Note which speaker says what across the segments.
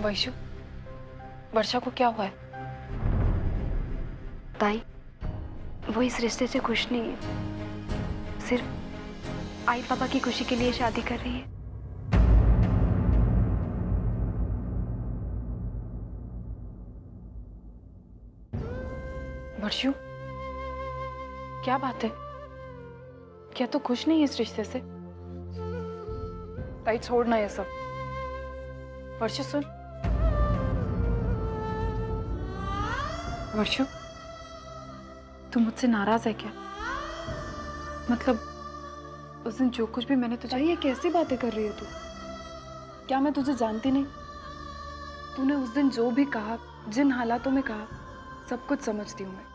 Speaker 1: वैशु, वर्षा को क्या हुआ है?
Speaker 2: ताई, वो इस रिश्ते से खुश नहीं है। सिर्फ आई पापा की खुशी के लिए शादी कर रही है।
Speaker 1: वर्षु, क्या बात है? क्या तू खुश नहीं है इस रिश्ते से? ताई छोड़ना ये सब। वर्षु सुन। वर्षु, तू मुझसे नाराज है क्या? मतलब उस दिन जो कुछ भी मैंने तुझे... ये कैसी बातें कर रही है तू? क्या मैं तुझे जानती नहीं? तूने उस दिन जो भी कहा, जिन हालातों में कहा, सब कुछ समझती हूँ मैं।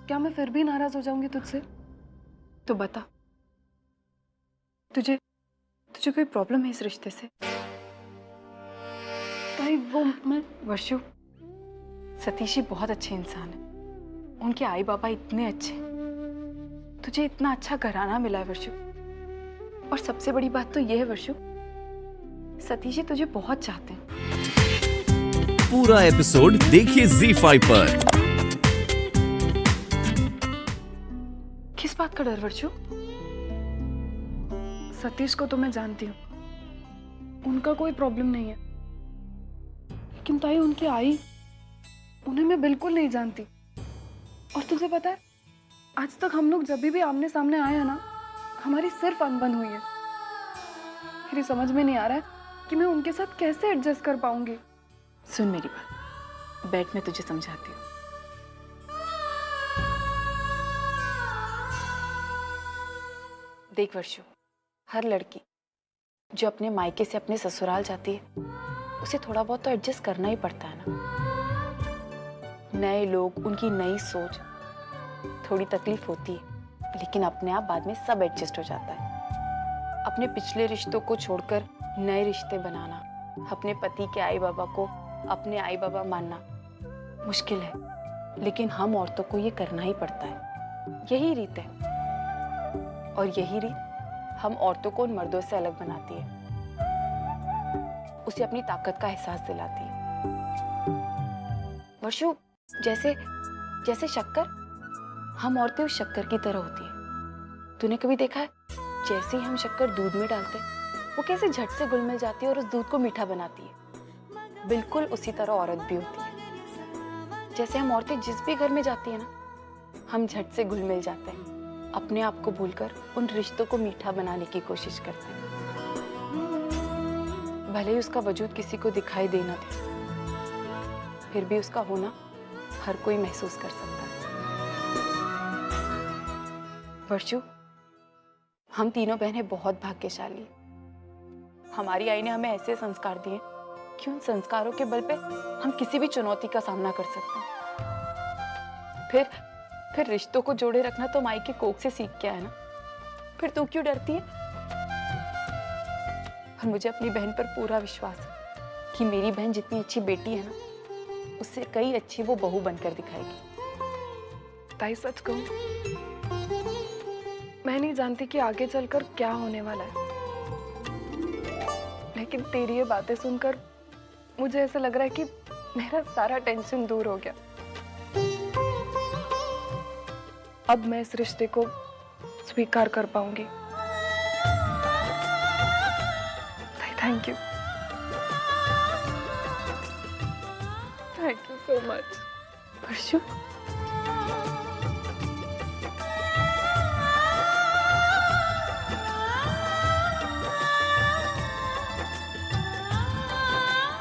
Speaker 1: क्या मैं फिर भी नाराज हो जाऊंगी तुझसे? तो बता, तुझे कोई प्रॉब्लम है इस रिश्ते से? ताई वो मैं... वर्षु, सतीश जी बहुत अच्छे इंसान हैं। उनके आई बाबा इतने अच्छे हैं। तुझे इतना अच्छा घराना मिला है वर्षु। और सबसे बड़ी बात तो ये है वर्षु, सतीश जी तुझे बहुत चाहते हैं।
Speaker 3: पूरा एपिसोड देखिए ZEE5 पर।
Speaker 1: किस बात का डर वर्षु? सतीश को तो मैं जानती हूँ, उनका कोई प्रॉब्लम नहीं है। लेकिन ताई, उनकी आई, उन्हें मैं बिल्कुल नहीं जानती। और तुझे पता है, आज तक हम लोग जब भी आमने सामने आए हैं ना, हमारी सिर्फ अनबन हुई है। मेरी समझ में नहीं आ रहा है कि मैं उनके साथ कैसे एडजस्ट कर पाऊंगी। सुन मेरी बात, बैठ, मैं तुझे समझाती हूँ। देख वर्षु, हर लड़की जो अपने मायके से अपने ससुराल जाती है, उसे थोड़ा बहुत तो एडजस्ट करना ही पड़ता है ना। नए लोग, उनकी नई सोच, थोड़ी तकलीफ होती है, लेकिन अपने आप बाद में सब एडजस्ट हो जाता है। अपने पिछले रिश्तों को छोड़कर नए रिश्ते बनाना, अपने पति के आई बाबा को अपने आई बाबा मानना मुश्किल है, लेकिन हम औरतों को ये करना ही पड़ता है। यही रीत है, और यही रीत हम औरतों को उन मर्दों से अलग बनाती है, उसे अपनी ताकत का एहसास दिलाती है। वर्षु, जैसे शक्कर, हम औरतें उस शक्कर की तरह होती है। तूने कभी देखा है, जैसे ही हम शक्कर दूध में डालते हैं, वो कैसे झट से घुल मिल जाती है और उस दूध को मीठा बनाती है। बिल्कुल उसी तरह औरत भी होती है। जैसे हम औरतें जिस भी घर में जाती है ना, हम झट से घुल मिल जाते हैं, अपने आप को भूलकर उन रिश्तों को मीठा बनाने की कोशिश करते हैं। भले ही उसका वजूद किसी को दिखाई दे ना दे, फिर भी उसका होना हर कोई महसूस कर सकता है। वर्षु, हम तीनों बहनें बहुत भाग्यशाली हैं। हमारी आई ने हमें ऐसे संस्कार दिए कि उन संस्कारों के बल पे हम किसी भी चुनौती का सामना कर सकते हैं। फिर रिश्तों को जोड़े रखना तो माई के कोख से सीख के आया ना। फिर तू क्यों डरती है? और मुझे अपनी बहन पर पूरा विश्वास है कि मेरी बहन जितनी अच्छी बेटी है ना, उससे कई अच्छी वो बहू बनकर दिखाएगी। ताई सच कहूं, मैं नहीं जानती कि आगे चलकर क्या होने वाला है, लेकिन तेरी ये बातें सुनकर मुझे ऐसा लग रहा है कि मेरा सारा टेंशन दूर हो गया। अब मैं इस रिश्ते को स्वीकार कर पाऊंगी। Thank you, thank you so much Varshu.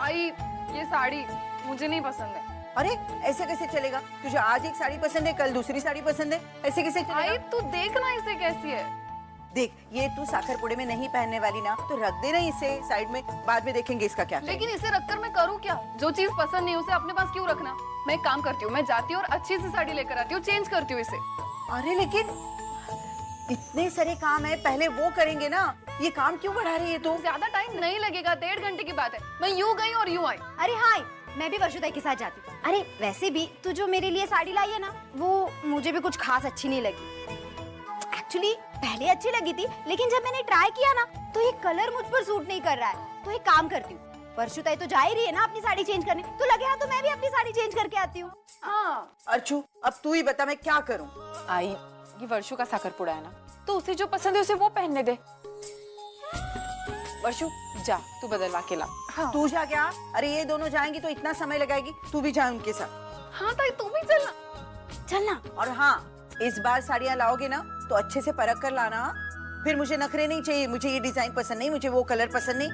Speaker 1: I, ये साड़ी मुझे नहीं पसंद है।
Speaker 4: अरे ऐसे कैसे चलेगा? तुझे आज एक साड़ी पसंद है, कल दूसरी साड़ी पसंद है, ऐसे कैसे चलेगा?
Speaker 1: आई तू देखना इसे कैसी है।
Speaker 4: देख, ये तू साखर पुड़े में नहीं पहनने वाली ना, तो रख देना इसे साइड में, बाद में देखेंगे इसका क्या।
Speaker 1: लेकिन इसे रखकर मैं करूँ क्या? जो चीज पसंद नहीं उसे अपने पास क्यों रखना? मैं एक काम करती हूँ, मैं जाती हूँ और अच्छी सी साड़ी लेकर आती हूँ, चेंज करती हूँ इसे।
Speaker 4: अरे लेकिन इतने सारे काम है, पहले वो करेंगे ना, ये काम क्यों बढ़ा रही है तू?
Speaker 1: ज्यादा टाइम नहीं लगेगा, 1.5 घंटे की बात है। मैं यूं गई और यूं आई।
Speaker 5: अरे हाय, मैं भी वर्षुताई के साथ जाती हूँ। अरे वैसे भी तू जो मेरे लिए साड़ी लाई है ना, वो मुझे भी कुछ खास अच्छी नहीं लगी। एक्चुअली पहले अच्छी लगी थी, लेकिन जब मैंने ट्राई किया ना, तो ये कलर मुझ पर सूट नहीं कर रहा है। तो एक काम करती हूँ, वर्षुताई तो जा ही रही है ना अपनी साड़ी चेंज करने, तो लगे हाँ तो मैं भी अपनी साड़ी चेंज करके आती हूँ।
Speaker 4: हाँ अर्चू, अब तू ही बता मैं क्या करूं।
Speaker 1: आई, ये वर्षु का साकर पुड़ा है ना, तो उसे जो पसंद है उसे वो पहनने दे। वर्षु जा, तू बदलवा के ला। हाँ।
Speaker 4: तू जा क्या? अरे ये दोनों जाएंगी तो इतना समय लगाएगी, तू भी जा उनके साथ।
Speaker 1: हाँ ताई, तू भी चलना।
Speaker 4: चलना। और हाँ, इस बार साड़ियाँ लाओगे ना तो अच्छे से परख कर लाना। फिर मुझे नखरे नहीं चाहिए, मुझे ये डिजाइन पसंद नहीं, मुझे वो कलर पसंद नहीं।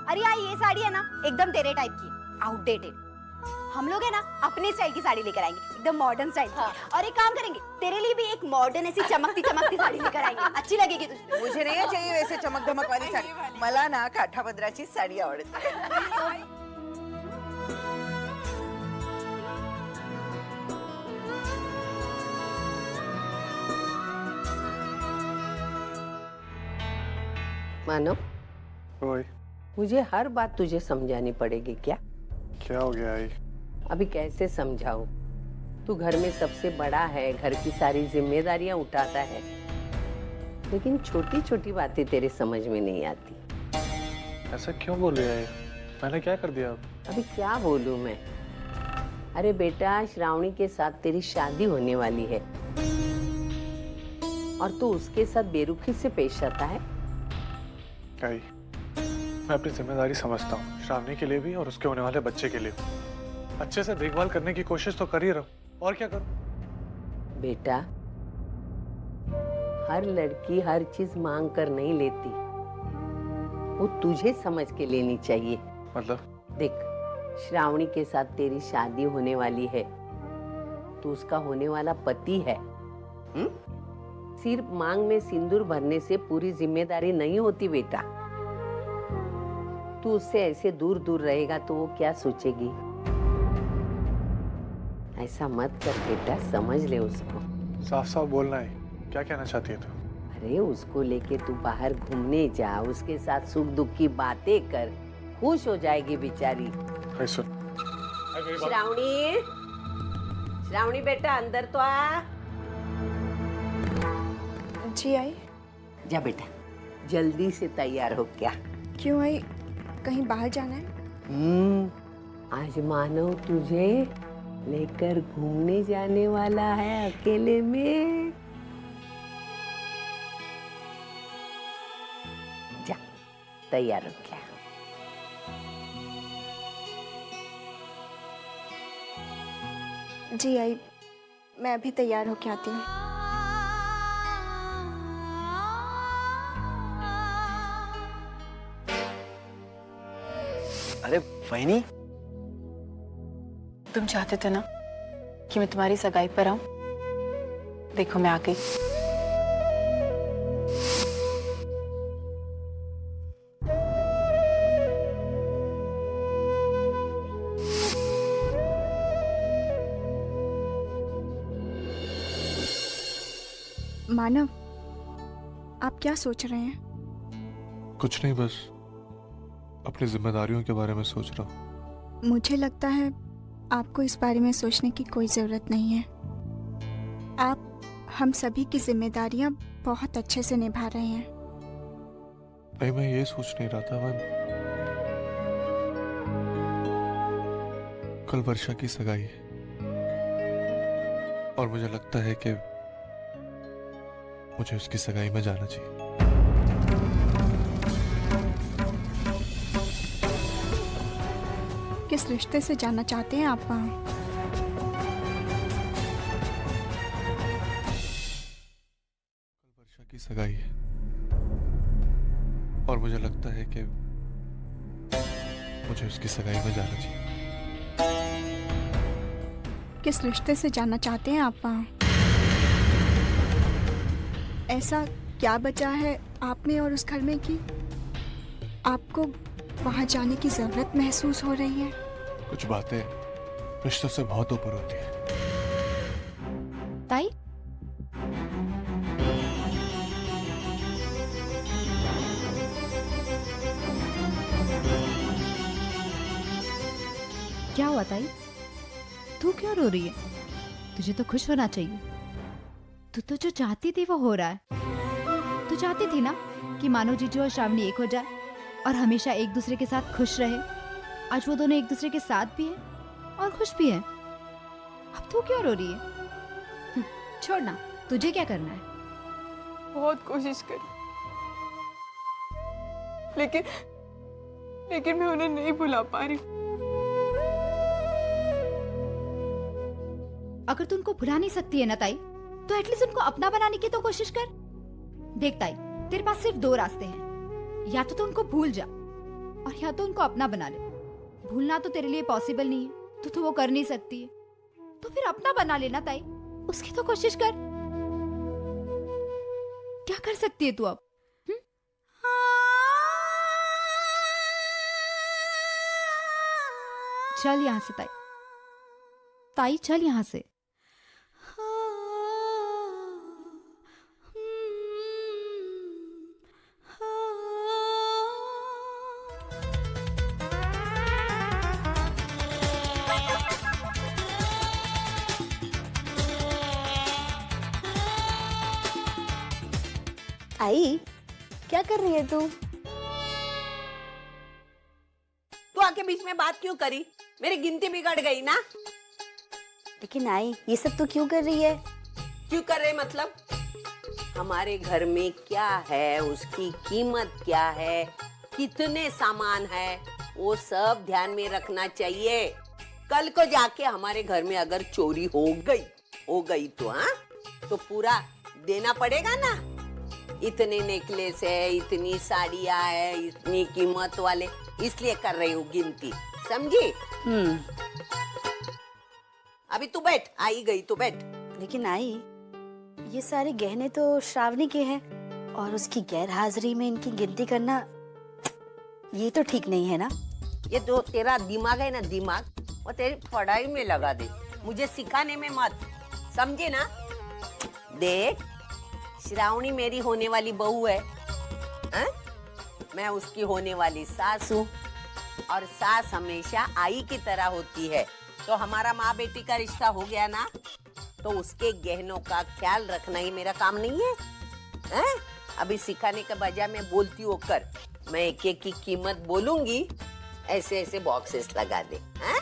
Speaker 5: अरे यार ये साड़ी है ना एकदम तेरे टाइप की, आउटडेटेड। हम लोग है ना अपने स्टाइल की साड़ी लेकर आएंगे, एकदम मॉडर्न स्टाइल की। हाँ। और एक काम करेंगे, तेरे लिए भी एक मॉडर्न ऐसी चमकती चमकती साड़ी लेकर आएंगे, अच्छी लगेगी तुझे।
Speaker 4: मुझे नहीं चाहिए वैसे चमक धमक वाली साड़ी, मला ना काठापदराची साडी आवडते।
Speaker 6: मानो,
Speaker 7: ओए,
Speaker 6: मुझे हर बात तुझे समझानी पड़ेगी क्या?
Speaker 7: क्या हो गया आई?
Speaker 6: अभी कैसे समझाऊं? तू घर में सबसे बड़ा है, घर की सारी जिम्मेदारियां उठाता है, लेकिन छोटी छोटी बातें तेरे समझ में नहीं आती।
Speaker 7: ऐसा क्यों बोल रही है? मैंने क्या कर दिया अब?
Speaker 6: अभी क्या बोलूं मैं? अरे बेटा, श्रावणी के साथ तेरी शादी होने वाली है और तू उसके साथ बेरुखी से पेश आता है।
Speaker 7: आई, मैं अपनी जिम्मेदारी समझता हूँ, श्रावणी के लिए भी और उसके होने वाले बच्चे के लिए। अच्छे से देखभाल करने की कोशिश तो कर ही रहा हूँ, और क्या करूँ?
Speaker 6: बेटा, हर लड़की हर चीज मांग कर नहीं लेती, वो तुझे समझ के लेनी चाहिए।
Speaker 7: मतलब?
Speaker 6: देख, श्रावणी के साथ तेरी शादी होने वाली है, तू उसका होने वाला पति है। सिर्फ मांग में सिंदूर भरने से पूरी जिम्मेदारी नहीं होती बेटा। तू उससे ऐसे दूर दूर रहेगा तो वो क्या सोचेगी? ऐसा मत कर बेटा, समझ ले उसको।
Speaker 7: साफ साफ बोलना है, क्या कहना चाहती है तू?
Speaker 6: अरे उसको लेके तू बाहर घूमने जा, उसके साथ सुख दुख की बातें कर, खुश हो जाएगी बेचारी।
Speaker 7: सुन,
Speaker 6: श्रावणी, श्रावणी बेटा अंदर तो आ।
Speaker 2: जी आई।
Speaker 6: जा बेटा, जल्दी से तैयार हो। क्या?
Speaker 2: क्यों आई, कहीं बाहर जाना है?
Speaker 6: आज मानव तुझे लेकर घूमने जाने वाला है अकेले में। जा, तैयार हो। क्या?
Speaker 2: जी आई, मैं अभी तैयार होके आती हूँ।
Speaker 8: अरे वहीनी,
Speaker 1: तुम चाहते थे ना कि मैं तुम्हारी सगाई पर आऊं? देखो मैं आ गई।
Speaker 2: मानव, आप क्या सोच रहे हैं?
Speaker 7: कुछ नहीं, बस अपनी जिम्मेदारियों के बारे में सोच रहा हूँ।
Speaker 2: मुझे लगता है आपको इस बारे में सोचने की कोई ज़रूरत नहीं है। आप हम सभी की जिम्मेदारियां बहुत अच्छे से निभा रहे हैं।
Speaker 7: भाई मैं ये सोच नहीं रहा था, मैं कल वर्षा की सगाई है और मुझे लगता है कि मुझे उसकी सगाई में जाना चाहिए।
Speaker 2: किस रिश्ते से जाना चाहते हैं आप वहाँ?
Speaker 7: कल वर्षा की सगाई है और मुझे लगता है कि मुझे उसकी सगाई में जाना चाहिए।
Speaker 2: किस रिश्ते से जाना चाहते हैं आप वहाँ? ऐसा क्या बचा है आप में और उस घर में कि आपको वहाँ जाने की जरूरत महसूस हो रही है?
Speaker 7: कुछ बातें रिश्तों से बहुत ऊपर होती है।
Speaker 1: ताई,
Speaker 9: क्या हुआ ताई? तू क्यों रो रही है? तुझे तो खुश होना चाहिए। तू तो जो चाहती थी वो हो रहा है। तू चाहती थी ना कि मानो जीजू और श्रावणी एक हो जाए, और हमेशा एक दूसरे के साथ खुश रहे। आज वो दोनों एक दूसरे के साथ भी हैं और खुश भी हैं। अब तू क्यों रो रही है? छोड़ ना, तुझे क्या करना है?
Speaker 1: बहुत कोशिश करी, लेकिन मैं उन्हें नहीं भुला पा रही।
Speaker 9: अगर तू उनको भुला नहीं सकती है ना ताई, तो एटलीस्ट उनको अपना बनाने की तो कोशिश कर। देख ताई, तेरे पास सिर्फ 2 रास्ते हैं, या तो तू उनको भूल जा और या तो उनको अपना बना ले। भूलना तो तेरे लिए पॉसिबल नहीं है, तो तू वो कर नहीं सकती है, तो फिर अपना बना लेना ताई, उसकी तो कोशिश कर। क्या कर सकती है तू अब? चल यहां से ताई, ताई चल यहां से।
Speaker 5: आई, क्या कर रही है तू?
Speaker 6: तू आके बीच में बात क्यों करी? मेरी गिनती बिगड़ गई ना।
Speaker 5: लेकिन आई, ये सब तू क्यों कर रही है?
Speaker 6: क्यों कर रहे मतलब? हमारे घर में क्या है, उसकी कीमत क्या है, कितने सामान है, वो सब ध्यान में रखना चाहिए। कल को जाके हमारे घर में अगर चोरी हो गई तो हाँ, तो पूरा देना पड़ेगा ना। इतने नेकलेस है, इतनी साड़ियाँ है, इतनी कीमत वाले, इसलिए कर रही हूँ गिनती, समझी? अभी तू बैठ, आई गई तो बैठ।
Speaker 5: लेकिन आई, ये सारे गहने तो श्रावणी के हैं और उसकी गैर हाजिरी में इनकी गिनती करना, ये तो ठीक नहीं है ना।
Speaker 6: ये जो तेरा दिमाग है ना, दिमाग, वो तेरी पढ़ाई में लगा दे, मुझे सिखाने में मत, समझे ना? देख, श्रावणी मेरी होने वाली बहू है, हा? मैं उसकी होने वाली सास हूँ, और सास हमेशा आई की तरह होती है। तो हमारा माँ बेटी का रिश्ता हो गया ना, तो उसके गहनों का ख्याल रखना ही मेरा काम नहीं है, हा? अभी सिखाने के बजाय मैं बोलती हूँ कर, मैं एक एक की कीमत बोलूंगी, ऐसे ऐसे बॉक्सेस लगा दे। हा?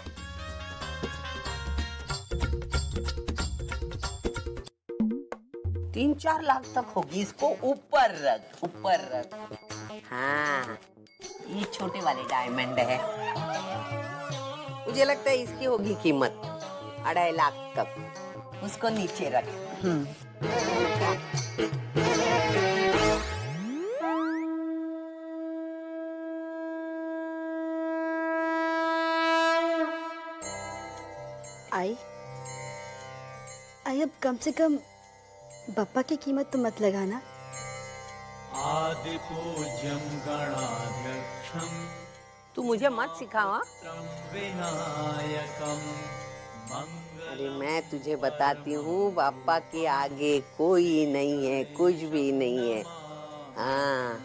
Speaker 6: 3-4 लाख तक होगी, इसको ऊपर रख। हाँ, ये छोटे वाले डायमंड है, मुझे लगता है इसकी होगी कीमत 2.5 लाख तक, उसको नीचे रख।
Speaker 5: आई, अब कम से कम बप्पा की कीमत तो मत लगाना।
Speaker 8: आदि पूज्यं गणाध्यक्षं
Speaker 6: तू मुझे मत सिखावा।
Speaker 8: विनायकं
Speaker 6: अरे मैं तुझे बताती हूँ, बापा के आगे कोई नहीं है, कुछ भी नहीं है। हाँ,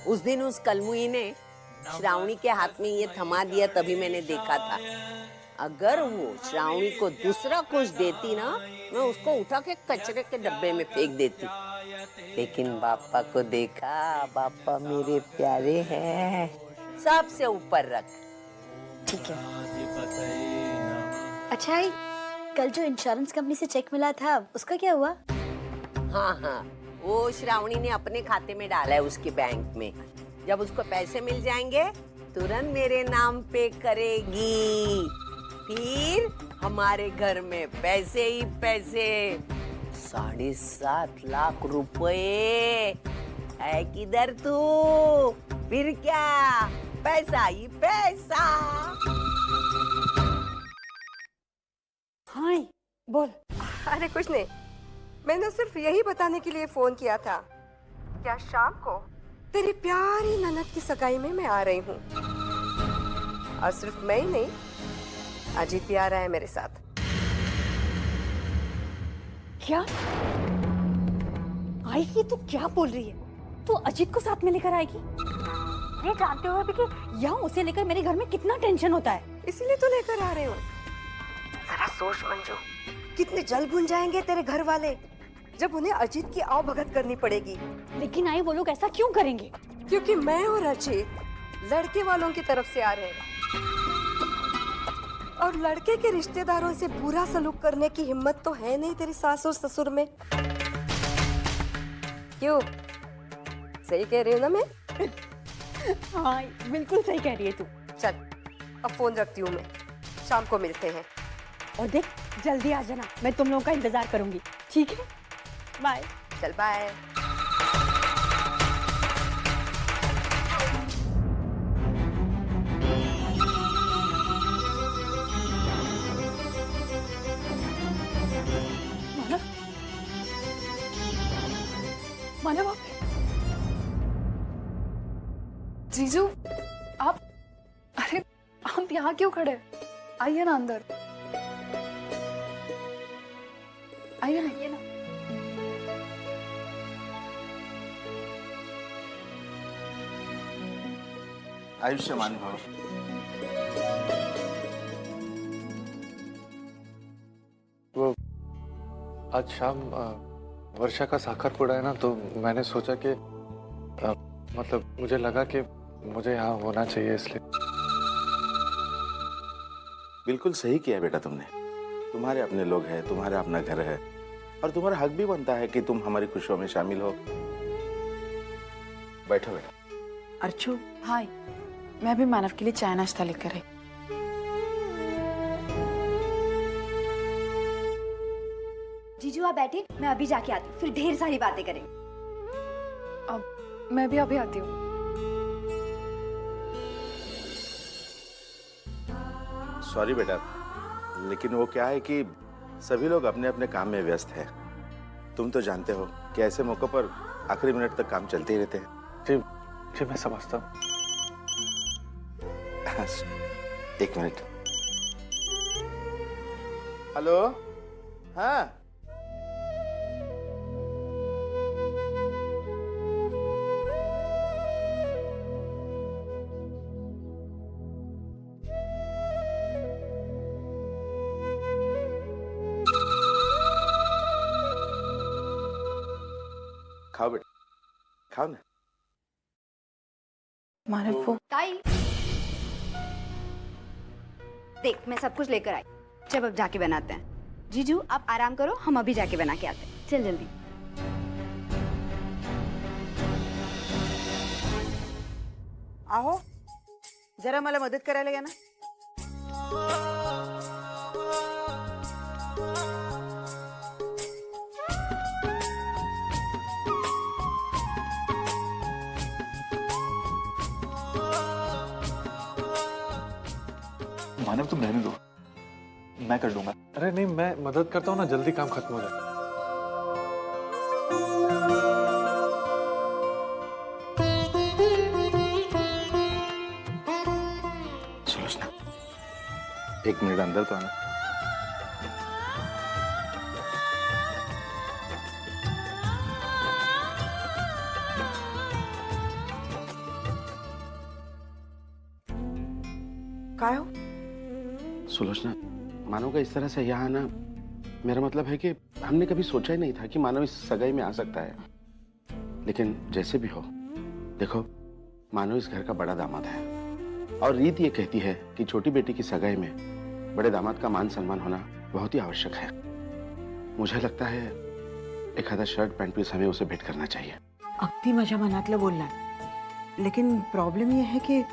Speaker 6: उस दिन उस कलमुई ने श्रावणी के हाथ में ये थमा दिया, तभी मैंने देखा था। अगर वो श्रावणी को दूसरा कुछ देती ना, मैं उसको उठा के कचरे के डब्बे में फेंक देती। लेकिन बापा को देखा, बापा मेरे प्यारे हैं, सबसे ऊपर रख।
Speaker 5: ठीक है। अच्छा आई, कल जो इंश्योरेंस कंपनी से चेक मिला था, उसका क्या हुआ?
Speaker 6: हाँ, वो श्रावणी ने अपने खाते में डाला है उसके बैंक में। जब उसको पैसे मिल जाएंगे, तुरंत मेरे नाम पे करेगी। फिर हमारे घर में पैसे ही पैसे, 7.5 लाख रुपए है। किधर तू? फिर क्या, पैसा ही पैसा।
Speaker 10: हाँ बोल। अरे कुछ नहीं, मैंने सिर्फ यही बताने के लिए फोन किया था, क्या शाम को तेरी प्यारी ननद की सगाई में मैं आ रही हूँ। और सिर्फ मैं ही नहीं, अजीत भी आ रहा है मेरे साथ।
Speaker 5: क्या? आई, ये तू क्या बोल रही है? तू अजीत को साथ में लेकर आएगी? ये जानते हुए भी कि यहाँ उसे लेकर मेरे घर में कितना टेंशन होता है।
Speaker 10: इसीलिए तो लेकर आ रहे हो। जरा सोच मंजू, कितने जल भुन जाएंगे तेरे घर वाले। जब उन्हें अजीत की आवभगत करनी पड़ेगी।
Speaker 5: लेकिन आई वो लोग ऐसा क्यों करेंगे?
Speaker 10: क्योंकि मैं और अजीत लड़के वालों की तरफ से आ रहे हैं और लड़के के रिश्तेदारों से बुरा सलूक करने की हिम्मत तो है नहीं तेरी सास और ससुर में। क्यों, सही कह रही हूँ ना मैं?
Speaker 5: हाँ बिल्कुल सही कह रही है तू।
Speaker 10: चल अब फोन रखती हूँ मैं, शाम को मिलते हैं।
Speaker 5: और देख जल्दी आ जाना, मैं तुम लोगों का इंतजार करूंगी, ठीक है? बाय।
Speaker 10: चल बाय।
Speaker 1: मानव आप जीजू, आप अरे आप यहाँ क्यों खड़े? आइए ना अंदर, आइए ना, आइए ना।
Speaker 11: आयुष्मान भव।
Speaker 7: वो आज शाम वर्षा का साखर पुड़ा है ना, तो मैंने सोचा कि मतलब मुझे लगा कि मुझे यहाँ होना चाहिए, इसलिए।
Speaker 11: बिल्कुल सही किया बेटा तुमने। तुम्हारे अपने लोग हैं, तुम्हारा अपना घर है और तुम्हारा हक भी बनता है कि तुम हमारी खुशियों में शामिल हो। बैठो बेटा।
Speaker 1: अर्चू, हाय, मैं भी मानव के लिए चाय नाश्ता लेकर आई।
Speaker 5: जीजू आप बैठे, मैं अभी जाके आती हूँ, फिर ढेर सारी बातें करेंगे।
Speaker 1: अब मैं भी अभी आती हूँ।
Speaker 11: सॉरी बेटा, लेकिन वो क्या है कि सभी लोग अपने अपने काम में व्यस्त हैं। तुम तो जानते हो कि ऐसे मौकों पर आखिरी मिनट तक काम चलते ही रहते हैं।
Speaker 7: जी जी, मैं समझता हूँ।
Speaker 11: एक मिनट। हेलो, हाँ खाओ बेटा, खाओ ना।
Speaker 1: मानव वो
Speaker 5: ताई देख, मैं सब कुछ लेकर आई, जब अब जाके बनाते हैं। जीजू आप आराम करो, हम अभी जाके बना के आते हैं। चल जल्दी।
Speaker 4: आहो जरा मला मदत करायला या ना।
Speaker 12: मानव तुम रहने दो, मैं कर लूंगा।
Speaker 7: अरे नहीं, मैं मदद करता हूँ ना, जल्दी काम खत्म हो जाए।
Speaker 11: सुलोचना, एक मिनट अंदर तो आना।
Speaker 4: काय हो?
Speaker 11: सुलोचना, मानव का इस तरह से यहाँ आना, मेरा मतलब है कि हमने कभी सोचा ही नहीं था कि मानव इस सगाई में आ सकता है। लेकिन जैसे भी हो, देखो मानव इस घर का बड़ा दामाद है और रीत ये कहती है कि छोटी बेटी की सगाई में बड़े दामाद का मान सम्मान होना बहुत ही आवश्यक है। मुझे लगता है एक आधा शर्ट पैंट पीस हमें उसे भेंट करना चाहिए।
Speaker 4: अगदी माझ्या मनातलं बोललाय, लेकिन प्रॉब्लम ये है कि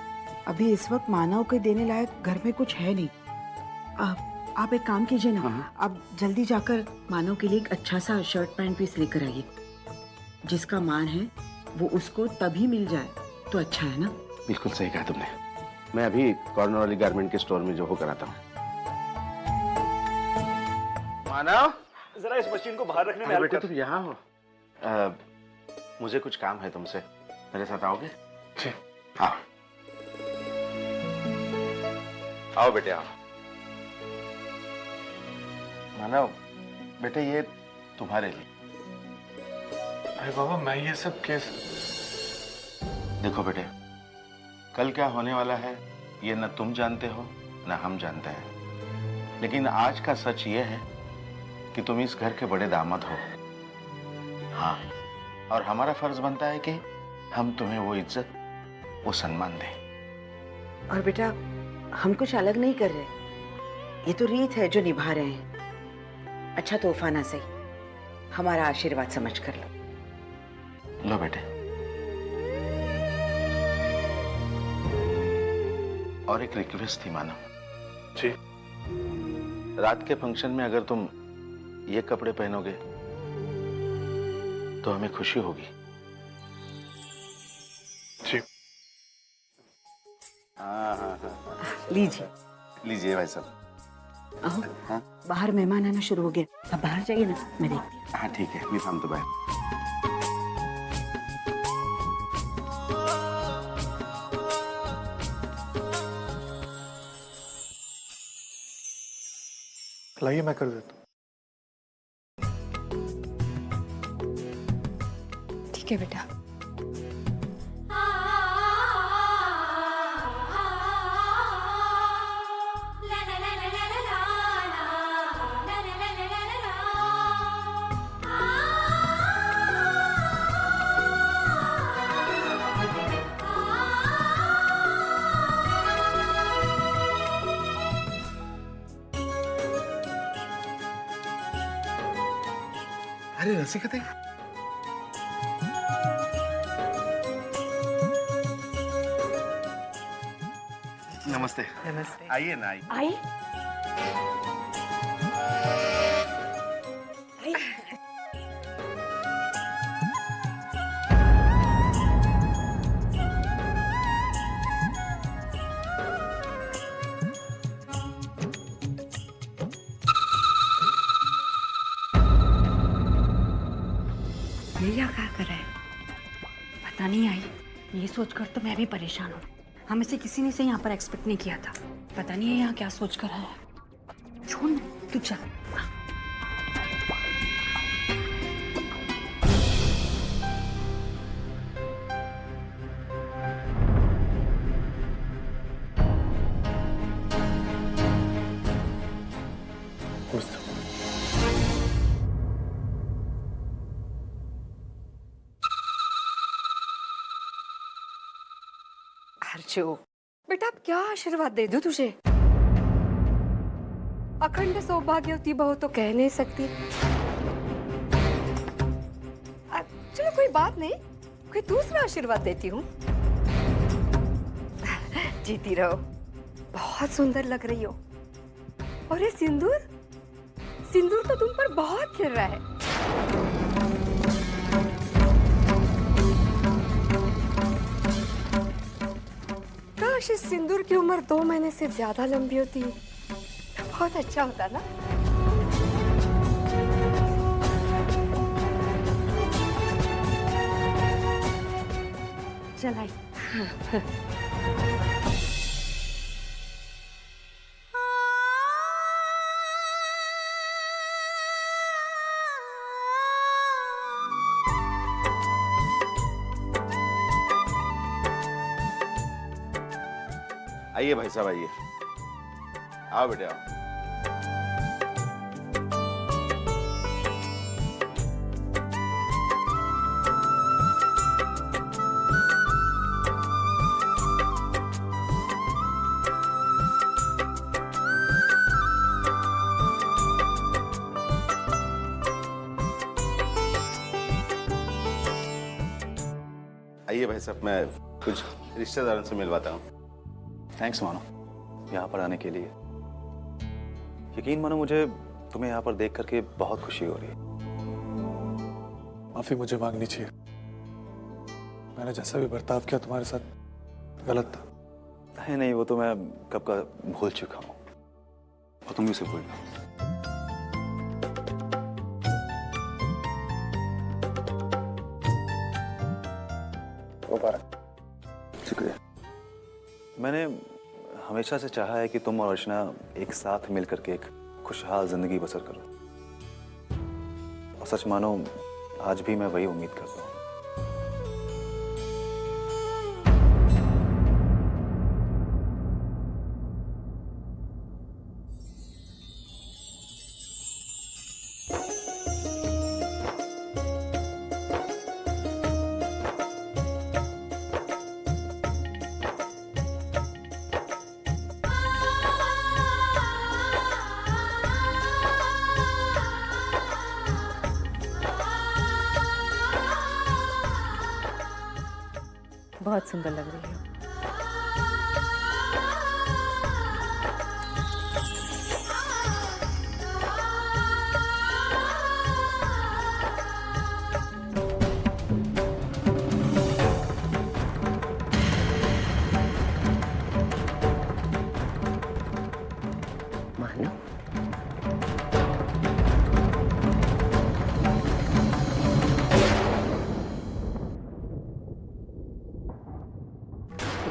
Speaker 4: अभी इस वक्त मानव के देने लायक घर में कुछ है नहीं। आप एक काम कीजिए ना, आप जल्दी जाकर मानव के लिए एक अच्छा सा शर्ट पैंट पीस लेकर आइए। जिसका मान है वो उसको तभी मिल जाए तो अच्छा है ना।
Speaker 11: बिल्कुल सही कहा तुमने। मैं अभी कॉर्नर वाली गारमेंट के स्टोर में जो होकर आता हूँ। मानव,
Speaker 12: जरा इस मशीन को बाहर रखने में
Speaker 11: बेटे तुम यहाँ हो? मुझे कुछ काम है तुमसे, मेरे साथ आओगे?
Speaker 7: जी।
Speaker 11: हाँ आओ बेटे आओ। मानव बेटे, ये तुम्हारे लिए।
Speaker 7: अरे बाबा, मैं ये सब कैसे?
Speaker 11: देखो बेटे, कल क्या होने वाला है ये न तुम जानते हो न हम जानते हैं, लेकिन आज का सच ये है कि तुम इस घर के बड़े दामाद हो हाँ, और हमारा फर्ज बनता है कि हम तुम्हें वो इज्जत, वो सम्मान दें।
Speaker 4: और बेटा, हम कुछ अलग नहीं कर रहे, ये तो रीत है जो निभा रहे हैं। अच्छा तोहफा ना सही, हमारा आशीर्वाद समझ कर लो।
Speaker 11: लो बेटे। और एक रिक्वेस्ट थी मानो।
Speaker 7: जी।
Speaker 11: रात के फंक्शन में अगर तुम ये कपड़े पहनोगे तो हमें खुशी होगी।
Speaker 7: जी।
Speaker 11: हाँ।
Speaker 4: लीजिए
Speaker 11: लीजिए भाई साहब।
Speaker 4: आओ।
Speaker 11: हाँ?
Speaker 4: बाहर मेहमान आना शुरू हो गए, अब बाहर जाइए ना, मैं देखती हूँ।
Speaker 11: हाँ ठीक है, प्लीज हम तो बाहर।
Speaker 7: लाइए मैं कर देता हूँ।
Speaker 1: ठीक है बेटा।
Speaker 11: अरे रसिका थे। नमस्ते।
Speaker 4: नमस्ते।
Speaker 11: आइए ना, आइए।
Speaker 4: आई। ये क्या कर रहा है? पता नहीं आई। ये सोचकर तो मैं भी परेशान हूँ। हमें से किसी ने से यहाँ पर एक्सपेक्ट नहीं किया था। पता नहीं है यहाँ क्या सोच कर आया है। छोड़ तू चल।
Speaker 10: अर्जु, बेटा अब क्या आशीर्वाद दे दूं तुझे? अखंड सौभाग्यवती बहू तो कह नहीं सकती। चलो कोई बात नहीं, कोई दूसरा आशीर्वाद देती हूँ। जीती रहो, बहुत सुंदर लग रही हो। और ये सिंदूर, सिंदूर तो तुम पर बहुत खिल रहा है। काश इस सिंदूर की उम्र 2 महीने से ज्यादा लंबी होती, बहुत अच्छा होता ना। चल आई।
Speaker 11: आइए भाई साहब, आइए। आओ बेटे आओ। आइए भाई साहब, मैं कुछ रिश्तेदारों से मिलवाता हूँ।
Speaker 12: थैंक्स मानो, यहाँ पर आने के लिए। यकीन मानो, मुझे तुम्हें यहाँ पर देख करके बहुत खुशी हो रही है।
Speaker 7: माफी मुझे मांगनी चाहिए। मैंने जैसा भी बर्ताव किया तुम्हारे साथ गलत था।
Speaker 12: नहीं, वो तो मैं कब का भूल चुका हूँ, और तुम भी उसे भूल जाओ। शुक्रिया। मैंने हमेशा से चाहा है कि तुम और अर्चना एक साथ मिलकर के एक खुशहाल जिंदगी बसर करो, और सच मानो आज भी मैं वही उम्मीद करता हूँ।
Speaker 6: बहुत सुंदर लग रही हो। मानो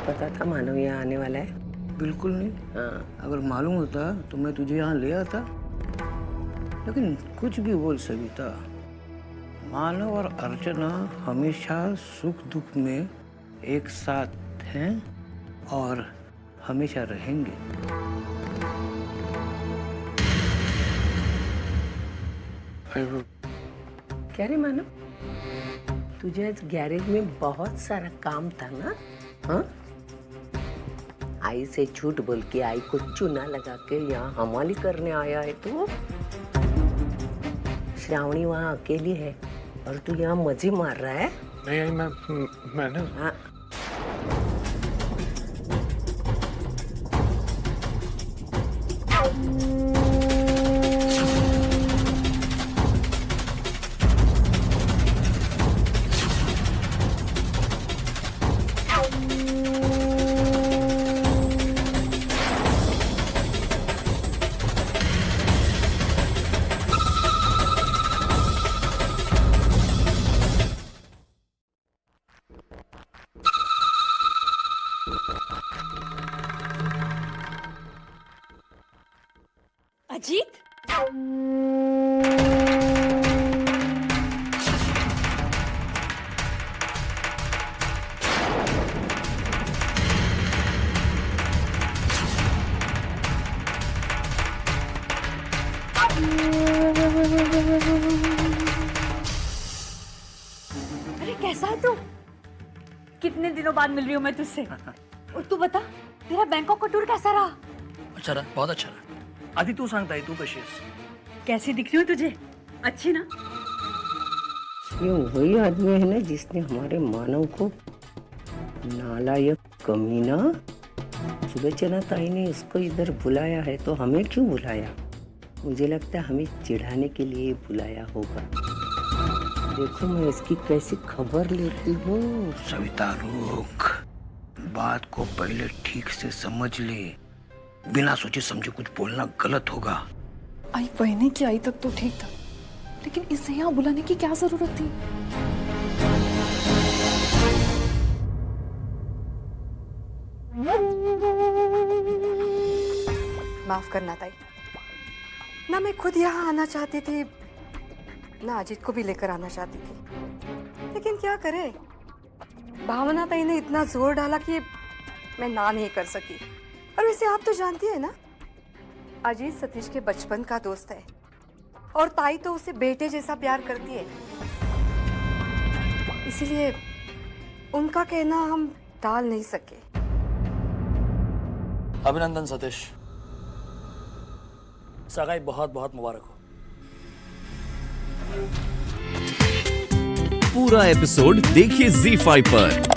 Speaker 6: पता था मानव यहाँ आने वाला है?
Speaker 13: बिल्कुल नहीं।
Speaker 6: हाँ।
Speaker 13: अगर मालूम होता तो मैं तुझे यहाँ ले आता। लेकिन कुछ भी बोल सविता, मानव और अर्चना हमेशा सुख दुख में एक साथ हैं और हमेशा रहेंगे।
Speaker 6: क्या रे मानव, तुझे इस गैरेज में बहुत सारा काम था ना? हाँ? आई से झूठ बोल के आई को चूना लगा के यहाँ हमाली करने आया है तू? श्रावणी वहाँ अकेली है और तू यहाँ मजे मार रहा है?
Speaker 7: नहीं मैंने
Speaker 6: हाँ।
Speaker 5: अजीत,
Speaker 14: अरे कैसा है तू? कितने दिनों बाद मिल रही हूँ मैं तुझसे। और तू बता, तेरा बैंकॉक का टूर कैसा रहा?
Speaker 13: अच्छा रहा, बहुत अच्छा रहा। आधी तू सांगताय, तू कशी आहेस?
Speaker 14: कैसी दिख रही हूँ तुझे? अच्छी ना?
Speaker 6: ये वही आदमी है ना जिसने हमारे मानव को नालायक कमीना सुलोचना ताई ने इसको इधर बुलाया है, तो हमें क्यों बुलाया? मुझे लगता है हमें चिढ़ाने के लिए बुलाया होगा। देखो मैं इसकी कैसी खबर लेती हूँ।
Speaker 13: सविता रुक, बात को पहले ठीक से समझ ले। बिना सोचे समझे कुछ बोलना गलत होगा।
Speaker 1: आई बहने की आई तक तो ठीक था, लेकिन इसे यहाँ बुलाने की क्या जरूरत थी?
Speaker 10: माफ करना ताई, ना मैं खुद यहाँ आना चाहती थी, ना अजीत को भी लेकर आना चाहती थी, लेकिन क्या करे, भावना ताई ने इतना जोर डाला कि मैं ना नहीं कर सकी। और वैसे आप तो जानती है ना, अजीत सतीश के बचपन का दोस्त है और ताई तो उसे बेटे जैसा प्यार करती है, इसीलिए उनका कहना हम टाल नहीं सके।
Speaker 13: अभिनंदन सतीश, सगाई बहुत बहुत मुबारक हो।
Speaker 3: पूरा एपिसोड देखिए ZEE5 पर।